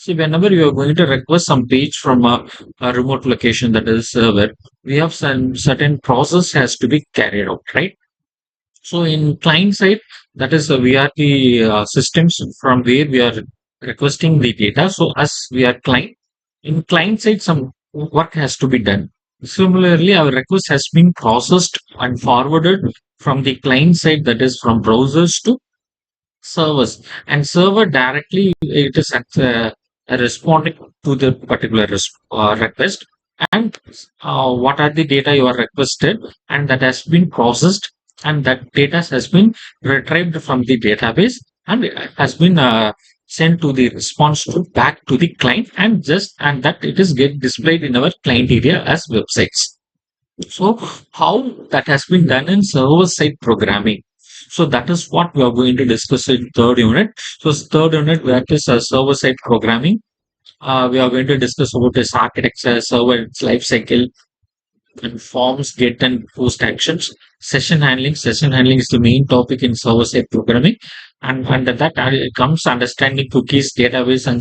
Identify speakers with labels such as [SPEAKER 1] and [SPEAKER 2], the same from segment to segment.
[SPEAKER 1] See, whenever you are going to request some page from a remote location, that is server, we have some certain process has to be carried out, right? So in client side, that is we are the systems from where we are requesting the data. So as we are client, in client side, some work has to be done. Similarly, our request has been processed and forwarded from the client side, that is from browsers to servers, and server directly it is responding to the particular request, and what are the data you are requested, and that has been processed, and that data has been retrieved from the database, and it has been sent to the response to back to the client, and that it is get displayed in our client area as websites. So how that has been done in server-side programming. So that is what we are going to discuss in third unit. So third unit, that is server-side programming. We are going to discuss about this architecture, server its life cycle, and forms, get and post actions. Session handling. Session handling is the main topic in server-side programming. And under that comes understanding cookies, database, and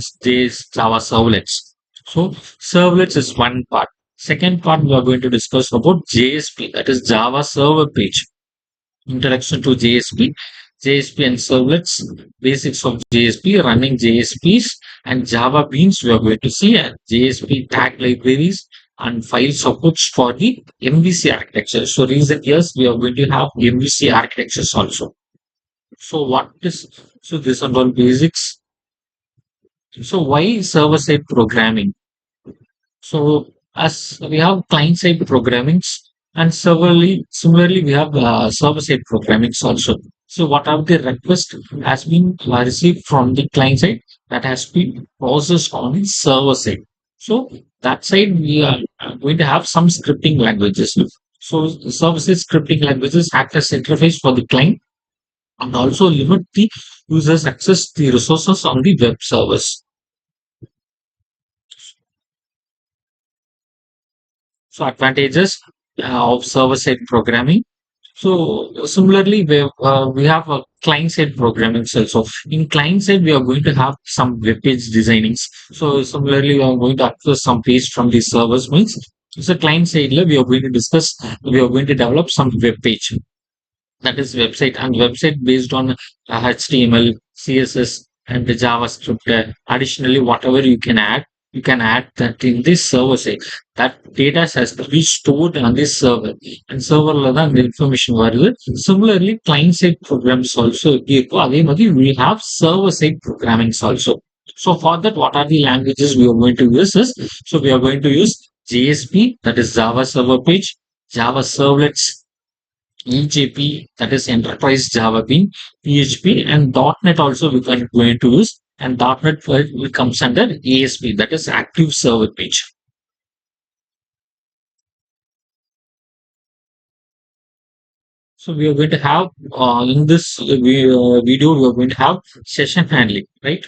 [SPEAKER 1] Java servlets. So servlets is one part. Second part, we are going to discuss about JSP, that is Java Server Page. Introduction to JSP, JSP and servlets, basics of JSP, running JSPs, and Java Beans. We are going to see and JSP tag libraries and file supports for the MVC architecture. So recent years we are going to have MVC architectures also. So what is so this are all basics. So why server side programming? So as we have client side programmings, and similarly we have server side programmings also. So what are the request has been received from the client side that has been processed on the server side. So that side we are going to have some scripting languages. So services scripting languages act as interface for the client and also limit the users access the resources on the web servers. So advantages of server-side programming. So similarly, we have a client-side programming also. In client-side, we are going to have some web page designings. So similarly, we are going to access some page from the servers means. So client-side, we are going to discuss. We are going to develop some web page, that is website, and website based on HTML, CSS, and the JavaScript. Additionally, whatever you can add that in this server side. That data has to be stored on this server, and serverல தான் the information வருது. Similarly, client side programs also இருக்கும். அதே மாதிரி we have server side programmings also. So for that, what are the languages we are going to use is, so we are going to use JSP, that is Java Server Page, Java Servlets, EJP, that is Enterprise Java Bean, PHP, and .NET also we are going to use. And .NET will comes under ASP, that is Active Server Page. So we are going to have in this video, we are going to have session handling, right?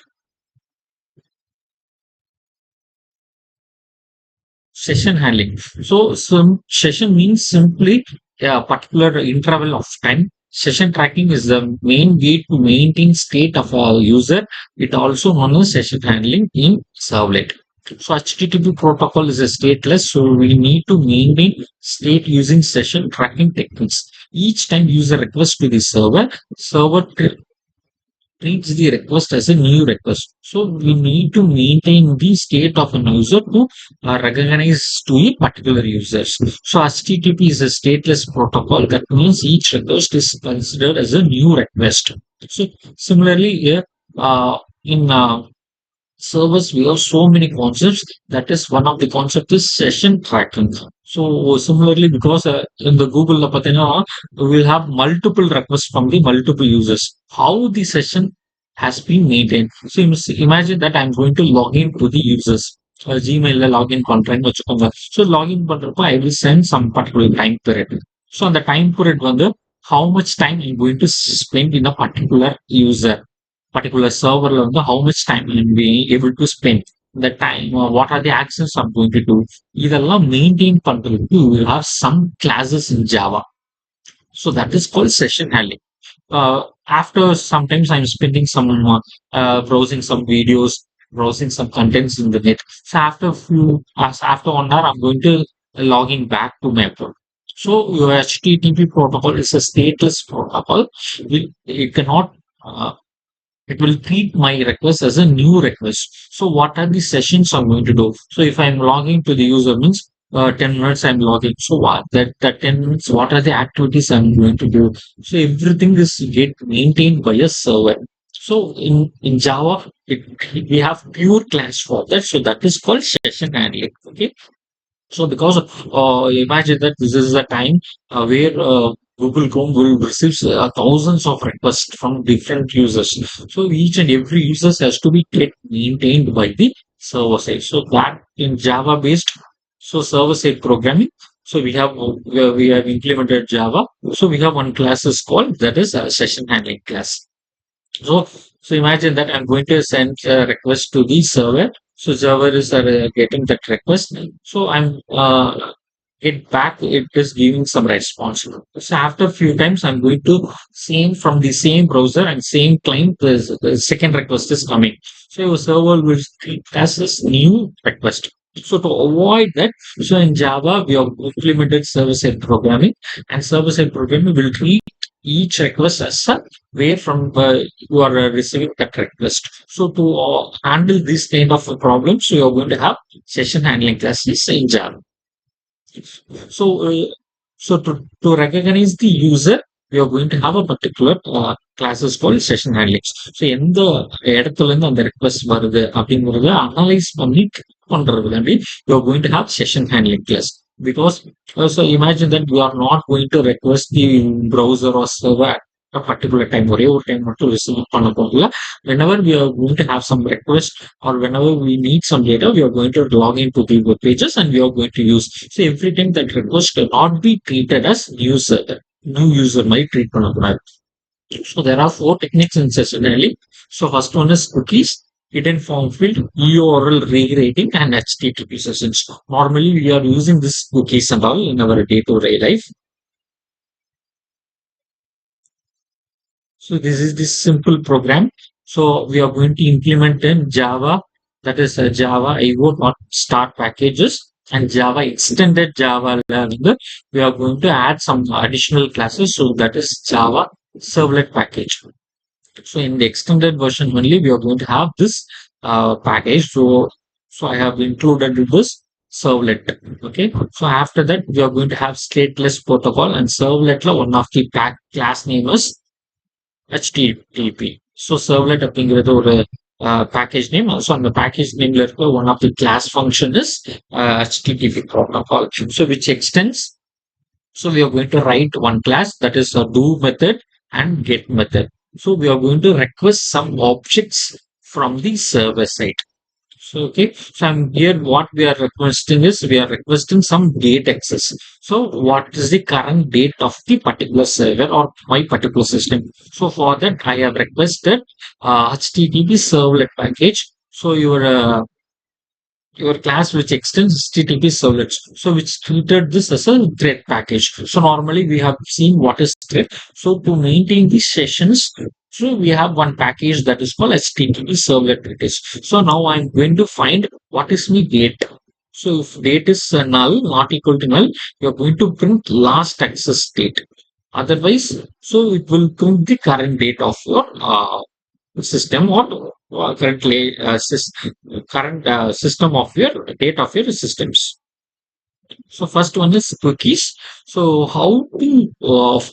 [SPEAKER 1] Session handling. So some session means simply a particular interval of time. Session tracking is the main way to maintain state of a user. It also known as session handling in servlet. So HTTP protocol is a stateless, so we need to maintain state using session tracking techniques. Each time user requests to the server treats the request as a new request. So we need to maintain the state of a user to recognize to a particular users. So HTTP is a stateless protocol. That means each request is considered as a new request. So similarly here in servers we have so many concepts. That is one of the concept is session tracking. So similarly, because in the Google we will have multiple requests from the multiple users. How the session has been maintained. So imagine that I'm going to log in to the users. Gmail login contract வச்சுக்கோங்க. So login பண்றப்போ I will send some particular time period. So on the time period வந்து how much time I'm going to spend in a particular server how much time I'm being able to spend the time, what are the actions I'm going to do. இதெல்லாம் maintain பண்றதுக்கு you will have some classes in Java. So that is called session handling. After sometimes I'm spending some browsing some videos, browsing some contents in the net. So after 1 hour, I'm going to logging back to my account. So your HTTP protocol is a stateless protocol. It cannot it will treat my request as a new request. So what are the sessions I'm going to do? So if I'm logging to the user means 10 minutes I'm logging. So what that 10 minutes, what are the activities I'm going to do? So everything is get maintained by a server. So in Java, we have pure class for that. So that is called session handling. Okay. So because imagine that this is a time where Google Chrome will receive thousands of requests from different users. So each and every users has to be get maintained by the server side. So that in Java based, so server side programming. So we have implemented Java. So we have one class is called that is a session handling class. So, so imagine that I'm going to send a request to the server. So server is getting that request. So I'm it back. It is giving some response. So after a few times, I'm going to same from the same browser and same client. The second request is coming. So your server will treat as this new request. So to avoid that, so in Java we have implemented server-side programming, and server-side programming will treat each request as a where from you are receiving that request. So to handle this kind of problems, you are going to have session handling classes in Java. So, to recognize the user, we are going to have a particular classes called session handling. So, எந்த இடத்துல இருந்து அந்த request வருது அப்படிங்கறத analyse பண்ணி பண்றதுக்காண்டி you are going to have session handling class. Because so imagine that you are not going to request the browser or server at a particular time. ஒரே ஒரு time மட்டும் ரிசீவ் பண்ண போகல. Whenever we are going to have some request or whenever we need some data, we are going to log into the web pages and we are going to use. So everything that request cannot be treated as user. New user might treat பண்ணக்கூடாது. So there are four techniques in session handling. So first one is cookies, hidden form field, URL rewriting, and HTTP sessions. Normally we are using these cookies and all in our day-to-day life. So this is this simple program. So we are going to implement in Java, that is Java IO start packages and Java extended Java learning. We are going to add some additional classes. So that is Java servlet package. So in the extended version only, we are going to have this package. So I have included this servlet. Okay. So after that, we are going to have stateless protocol and servlet. One of the class name is HTTP. So servlet அப்படிங்கிறது ஒரு package name. So on the package name இருக்க one of the class function is HTTP protocol. So which extends. So we are going to write one class that is a do method and get method. So we are going to request some objects from the server side. So, okay. So I'm here. What we are requesting is we are requesting some date access. So what is the current date of the particular server or my particular system? So for that, I have requested HTTP servlet package. So your class which extends HTTP servlets. So which treated this as a thread package. So normally we have seen what is thread. So to maintain these sessions, so we have one package that is called HTTP servlet package. So now I'm going to find what is my date. So if date is null, not equal to null, you're going to print last access date. Otherwise, so it will print the current date of your system or currently current system of your date of your systems. So first one is cookies. So how to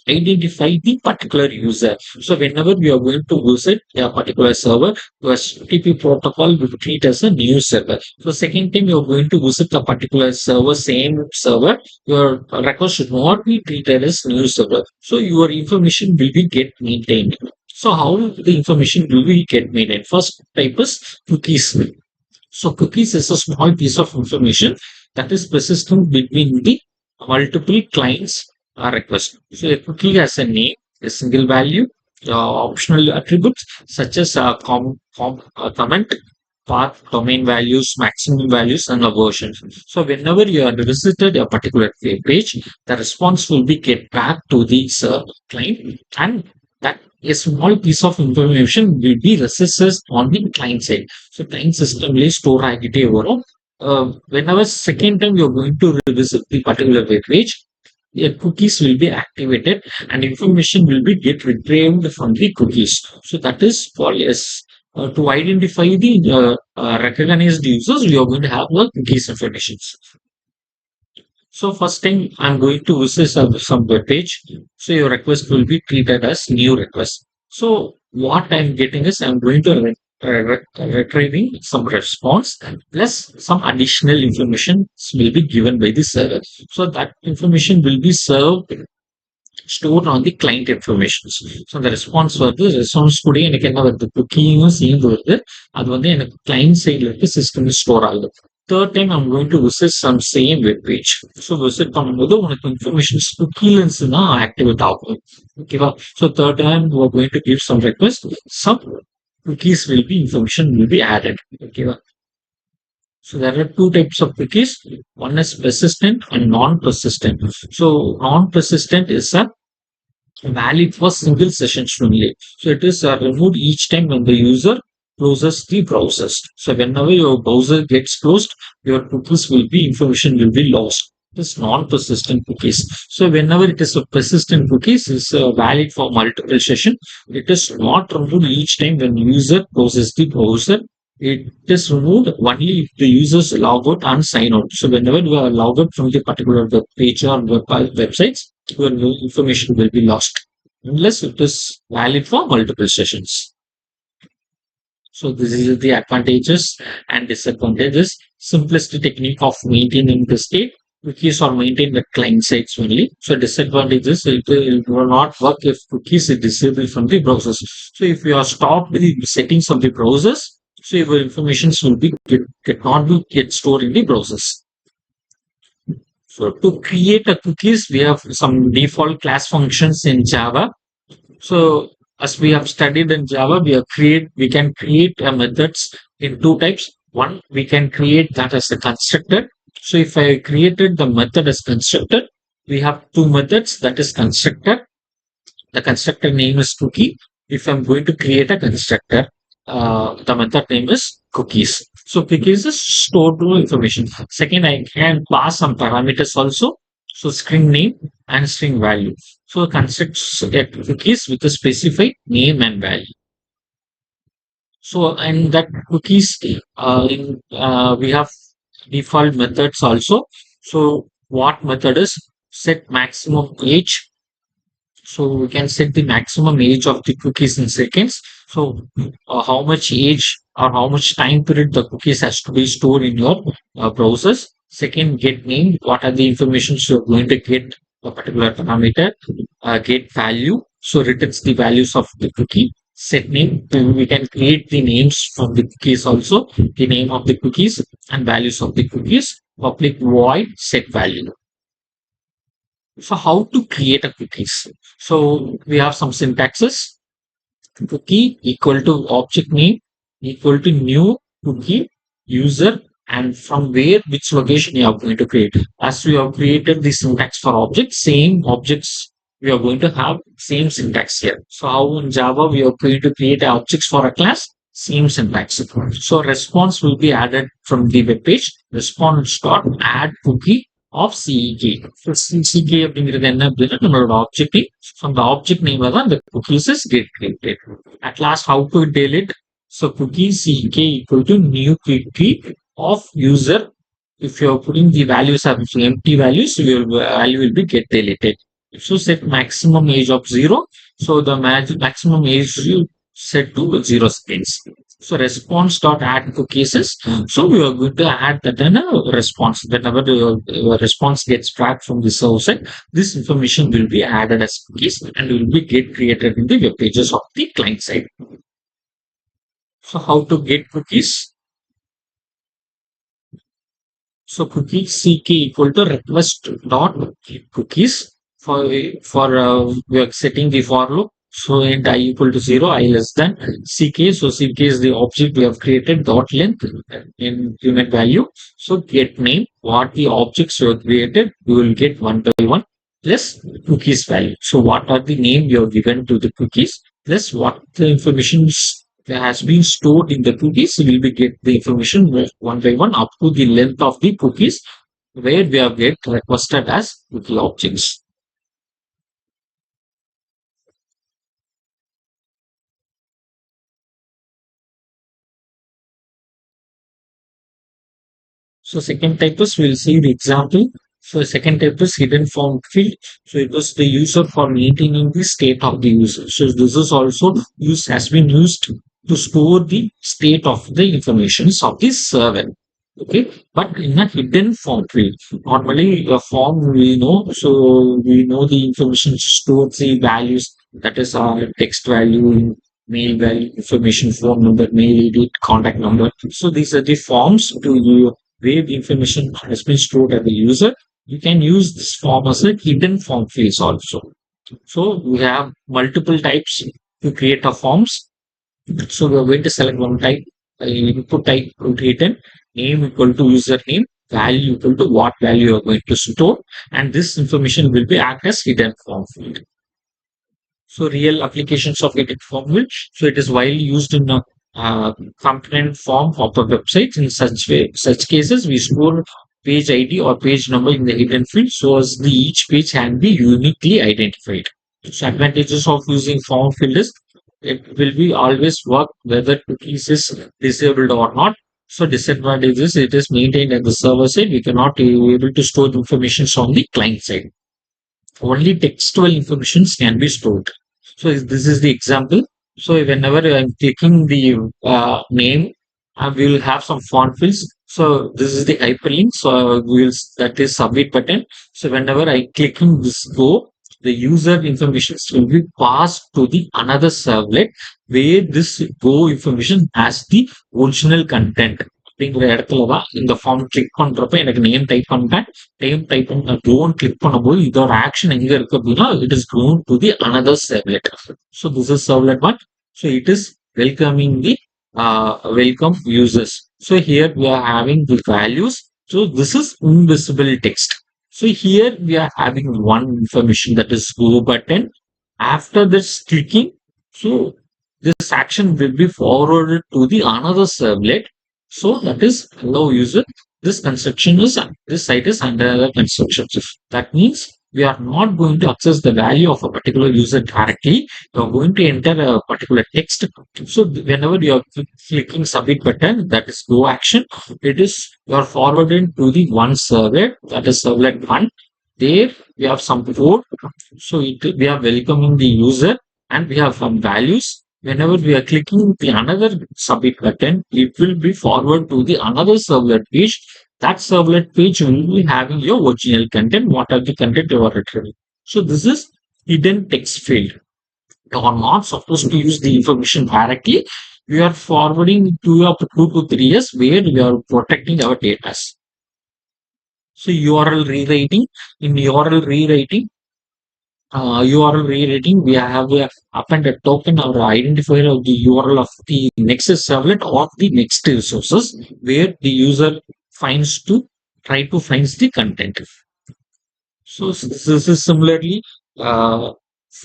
[SPEAKER 1] identify the particular user. So whenever we are going to visit a particular server, the HTTP protocol will treat as a new server. So second time you are going to visit a particular server, same server, your record should not be treated as new server. So your information will be get maintained. So how the information will be get maintained? First type is cookies. So cookies is a small piece of information that is persistent between the multiple clients requests. So a cookie has a name, a single value, optional attributes such as comment, path, domain values, maximum values, and a version. So whenever you are visited a particular page, the response will be get back to the client, and that a small piece of information will be resisted on the client side. So client system will store ಆಗಿಟ್ಟೇ overall. Whenever second time you're going to revisit the particular web page, cookies will be activated and information will be get retrieved from the cookies. So that is for yes. To identify the recognized users, we are going to have the cookies information. So first thing, I'm going to visit some web page. So your request will be treated as new request. So what I'm getting is I'm going to retrieving some response plus some additional information will be given by the server. So that information will be served stored on the client information. So the response வருது response கூட எனக்கு என்ன வருது குக்கியும் சேர்ந்து வருது அது வந்து எனக்கு கிளைண்ட் சைட்ல இருக்கு சிஸ்டம் ஸ்டோர் ஆகுது third time I'm going to visit some same web page so visit பண்ணும்போது உனக்கு இன்ஃபர்மேஷன்ஸ் குக்கீலன்ஸ் தான் ஆக்டிவேட் ஆகும் ஓகேவா so third time you are going to give some request some cookies will be information will be added okay so there are two types of cookies one is persistent and non-persistent so non-persistent is a valid for single sessions only. So it is removed each time when the user closes the browser. So whenever your browser gets closed, your cookies will be information will be lost. It is non-persistent cookies. So whenever it is a persistent cookies, is valid for multiple sessions. It is not removed each time when user closes the browser. It is removed only if the users log out and sign out. So whenever you are logged out from the particular web page or websites, your information will be lost unless it is valid for multiple sessions. So this is the advantages and disadvantages. Simplest technique of maintaining the state. Cookies are maintained at client sites only. So disadvantages it will not work if cookies is disabled from the browsers. So if you are stopped the settings of the browsers, so your information will be not be get stored in the browsers. So to create a cookies, we have some default class functions in Java. So as we have studied in Java, we can create methods in two types. One, we can create that as a constructor. So if I created the method as constructor, we have two methods that is constructor. The constructor name is cookie. If I'm going to create a constructor, the method name is cookies. So cookies is stored information. Second, I can pass some parameters also. So string name and string value. So constructs get cookies with a specified name and value. So and that cookies we have default methods also. So what method is set maximum age. So we can set the maximum age of the cookies in seconds. So how much age or how much time period the cookies has to be stored in your browsers. Second, get name. What are the information you're going to get a particular parameter? Get value. So returns the values of the cookie. Set name. We can create the names from the cookies also. The name of the cookies and values of the cookies. Public void set value. So how to create a cookies? So we have some syntaxes. Cookie equal to object name equal to new cookie user and from where which location you are going to create. As we have created the syntax for objects, same objects we are going to have same syntax here. So how in Java we are going to create objects for a class, same syntax. So response will be added from the web page. Response dot add cookie of CEK. So CEK அப்படிங்கிறது என்ன அப்படின்னா நம்மளோட object from the object name தான் the cookies is get created. At last, how to delete? So cookie CK equal to new cookie of user. If you are putting the values as empty values, your value will be get deleted. So set maximum age of 0. So the maximum age you set to 0 seconds. So response dot add cookies is so we are going to add that in a response. Whenever the response gets tracked from the server side, this information will be added as cookies and will be get created in the web pages of the client side. So how to get cookies? So cookie CK equal to request dot get cookies for we are setting the for loop. So int I equal to 0, I less than CK. So CK is the object we have created dot length in unit value. So get name, what the objects you have created, you will get one by one plus cookies value. So what are the name you have given to the cookies plus what the information that has been stored in the cookies. We will be get the information one by one up to the length of the cookies where we have get requested as cookie objects. So second type is we'll see the example. So second type is hidden form field. So it was the user for maintaining the state of the user. So this is also used has been used to store the state of the information of the server. Okay, but in a hidden form field. Normally a form we know, so we know the information stored the values that is our text value, mail value, information, phone number, mail ID, contact number. So these are the forms to where the information has been stored at the user. You can use this form as a hidden form fields also. So we have multiple types to create a forms. So we are going to select one type, input type hidden, name equal to username, value equal to what value you are going to store, and this information will be act as hidden form field. So real applications of edit form will, so it is widely used in a component form of the website. In such cases, we store page ID or page number in the hidden field so as the each page can be uniquely identified. So advantages of using form field is it will be always work whether cookies is disabled or not. So disadvantages, it is maintained at the server side. We cannot be able to store the information on the client side. Only textual informations can be stored. So this is the example. So whenever I'm clicking the name, we will have some font fields. So this is the hyperlink. So we will that is submit button. So whenever I click on this go, the user information will be passed to the another servlet where this go information has the original content. அப்படிங்கிற இடத்துல தான் இந்த form click பண்றப்ப எனக்கு name type பண்ணிட்டேன் name type பண்ண gone click பண்ணும்போது இதோட ஆக்ஷன் எங்க இருக்கு அப்படின்னா it is gone to the another servlet so this is servlet one so it is welcoming the welcome users so here we are having the values so this is invisible text so here we are having one information that is go button after this clicking so this action will be forwarded to the another servlet so that is allow user this construction is this site is under the construction. That means we are not going to access the value of a particular user directly. You are going to enter a particular text. So whenever you are clicking submit button, that is go action. It is you are forwarding to the one servlet that is servlet one. There we have some code. So we are welcoming the user and we have some values. Whenever we are clicking the another submit button, it will be forward to the another servlet page. That servlet page will be having your original content, what are the content you are retrieving. So this is hidden text field. You are not supposed to use the information directly. We are forwarding to up to 2 to 3 years where we are protecting our data. So URL rewriting. In URL rewriting, URL rewriting, we have append a token or identifier of the URL of the next servlet or the next resources where the user finds to try to find the content. So this is similarly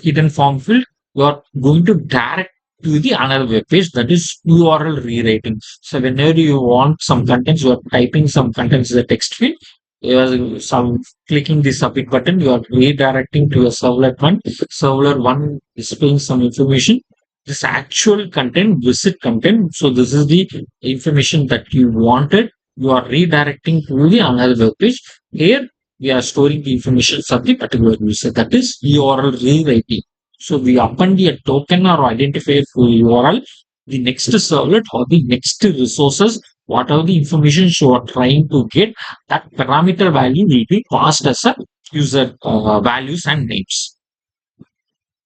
[SPEAKER 1] hidden form field. You are going to direct to the another web page that is URL rewriting. So whenever you want some contents, you are typing some contents in the text field. You are some clicking the submit button. You are redirecting to a servlet one. Servlet one displaying some information. This actual content, visit content. So this is the information that you wanted. You are redirecting to the another web page. Here we are storing the information of the particular user. That is URL rewriting. So we append a token or identifier for URL, the next servlet or the next resources, whatever the information you are trying to get, that parameter value will be passed as a user values and names.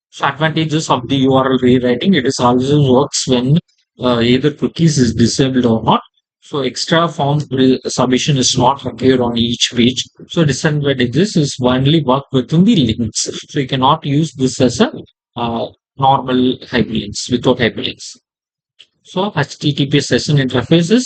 [SPEAKER 1] So advantages of the URL rewriting, it is always works when either cookies is disabled or not. So extra form submission is not required on each page. So disadvantages is only work within the links. So you cannot use this as a normal hyperlinks without hyperlinks. So HTTP session interfaces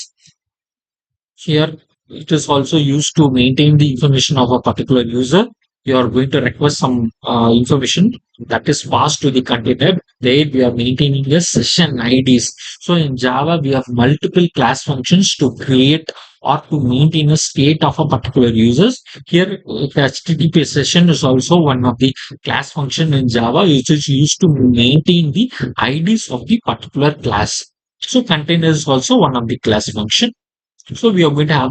[SPEAKER 1] here it is also used to maintain the information of a particular user. you are going to request some information that is passed to the container. There we are maintaining the session IDs. So in Java, we have multiple class functions to create or to maintain a state of a particular users. Here, HTTP session is also one of the class function in Java, which is used to maintain the IDs of the particular class. So container is also one of the class function. So we are going to have